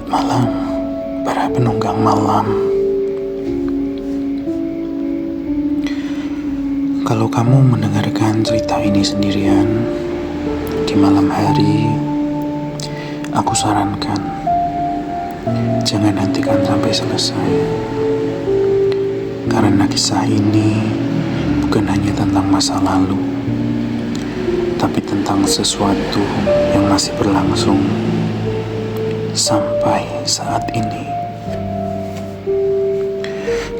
Selamat malam, para penunggang malam. Kalau kamu mendengarkan cerita ini sendirian di malam hari, aku sarankan jangan nantikan sampai selesai. Karena kisah ini bukan hanya tentang masa lalu, tapi tentang sesuatu yang masih berlangsung sampai saat ini.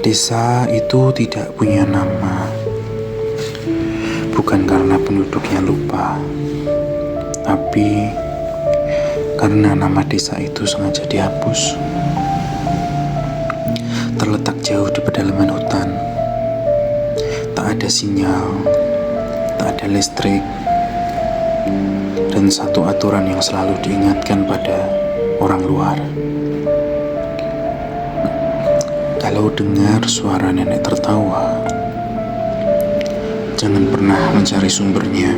Desa itu tidak punya nama, bukan karena penduduknya lupa, tapi karena nama desa itu sengaja dihapus. Terletak jauh di pedalaman hutan, tak ada sinyal, tak ada listrik, dan satu aturan yang selalu diingatkan pada orang luar. Kalau dengar suara nenek tertawa, jangan pernah mencari sumbernya.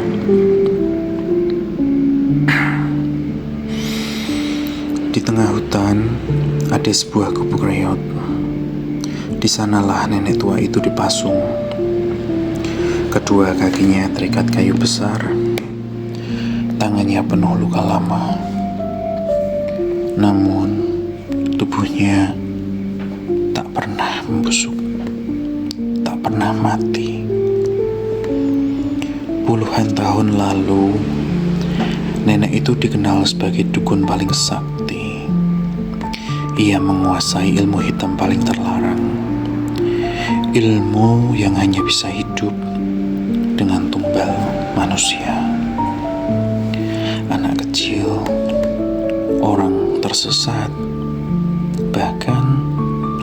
Di tengah hutan ada sebuah gubuk reot. Di sanalah nenek tua itu dipasung. Kedua kakinya terikat kayu besar, tangannya penuh luka lama. Namun tubuhnya tak pernah membusuk, tak pernah mati. Puluhan tahun lalu, nenek itu dikenal sebagai dukun paling sakti. Ia menguasai ilmu hitam paling terlarang, ilmu yang hanya bisa hidup dengan tumbal manusia. Anak kecil, orang tersesat, bahkan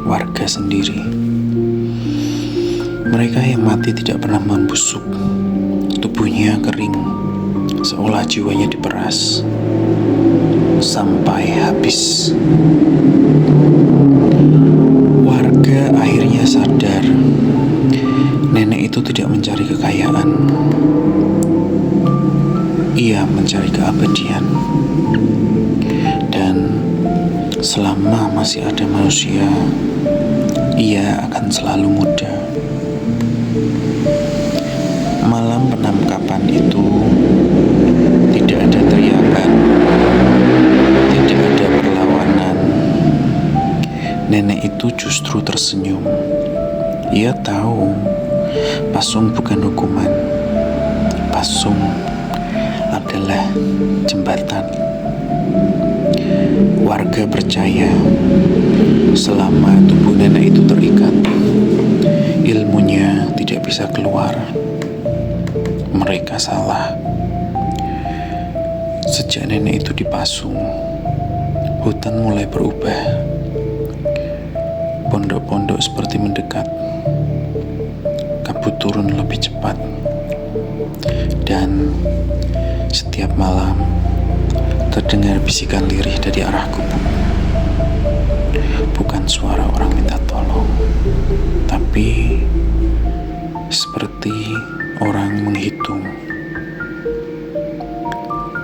warga sendiri. Mereka yang mati tidak pernah membusuk, tubuhnya kering, seolah jiwanya diperas sampai habis. Warga akhirnya sadar, nenek itu tidak mencari kekayaan, ia mencari keabadian. Dan selama masih ada manusia, ia akan selalu muda. Malam penangkapan itu tidak ada teriakan, tidak ada perlawanan. Nenek itu justru tersenyum. Ia tahu pasung bukan hukuman, pasung adalah jembatan. Warga percaya selama tubuh nenek itu terikat, ilmunya tidak bisa keluar. Mereka salah. Sejak nenek itu dipasung, hutan mulai berubah. Pondok-pondok seperti mendekat, kabut turun lebih cepat, dan setiap malam terdengar bisikan lirih dari arah gubuk. Bukan suara orang minta tolong, tapi seperti orang menghitung.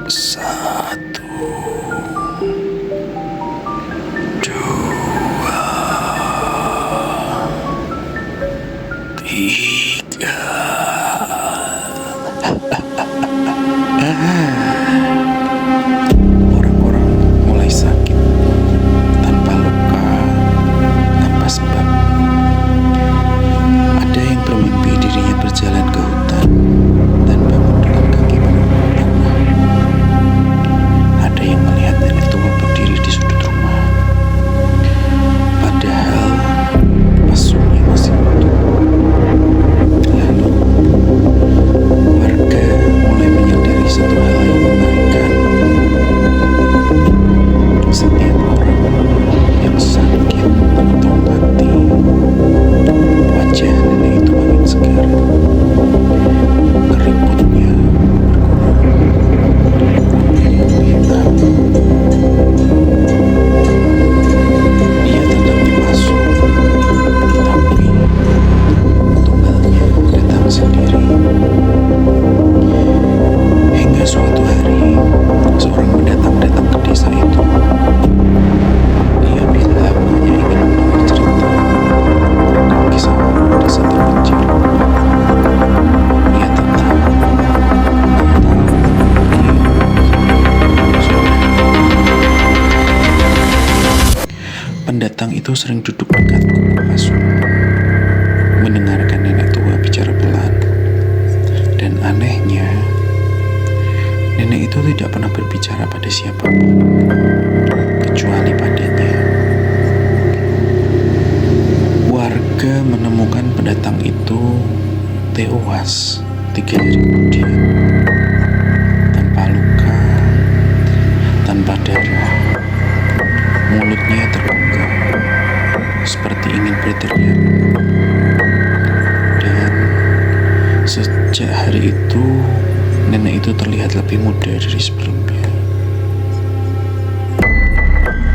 1, 2, 3. Orang-orang mulai sakit tanpa luka, tanpa sebab. Ada yang bermimpi dirinya berjalan ke hutan dan bangun itu sering duduk dekat gubuk pasung, mendengarkan nenek tua bicara pelan. Dan anehnya, nenek itu tidak pernah berbicara pada siapapun, kecuali padanya. Warga menemukan pendatang itu tewas 3 hari kemudian, tanpa luka, tanpa darah. Mulutnya terbuka, seperti ingin berteriak. Dan sejak hari itu, nenek itu terlihat lebih muda dari sebelumnya.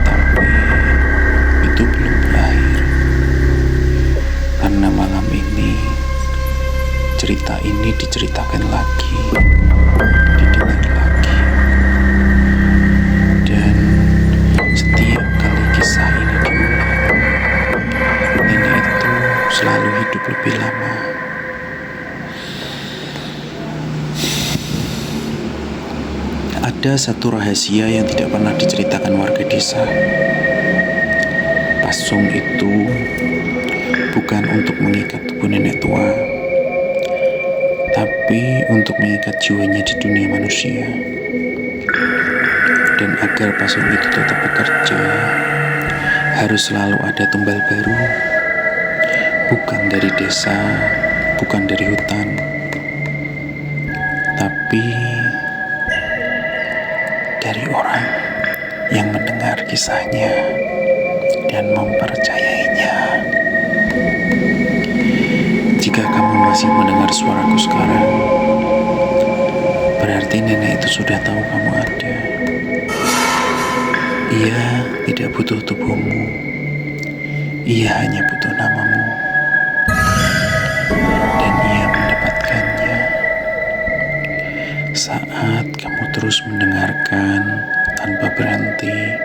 Tapi itu belum berakhir, karena malam ini cerita ini diceritakan lagi, didengar lagi. Dan setiap kali kisah ini diulang, nenek itu selalu hidup lebih lama. Ada satu rahasia yang tidak pernah diceritakan warga desa. Pasung itu bukan untuk mengikat tubuh nenek tua, tapi untuk mengikat jiwanya di dunia manusia. Dan agar pasung itu tetap bekerja, harus selalu ada tumbal baru, bukan dari desa, bukan dari hutan, tapi dari orang yang mendengar kisahnya dan mempercayainya. Jika kamu masih mendengar suaraku sekarang, berarti nenek itu sudah tahu kamu ada. Ia tidak butuh tubuhmu, ia hanya butuh namamu, dan ia mendapatkannya saat kamu terus mendengarkan tanpa berhenti.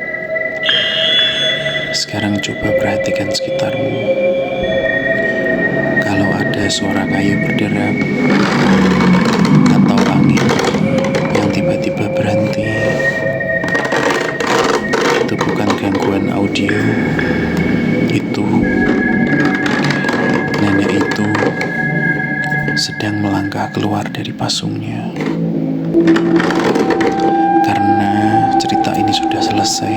Sekarang coba perhatikan sekitarmu. Kalau ada suara kayu berderak atau angin yang tiba-tiba berhenti, itu bukan gangguan audio. Itu nenek itu sedang melangkah keluar dari pasungnya. Karena cerita ini sudah selesai,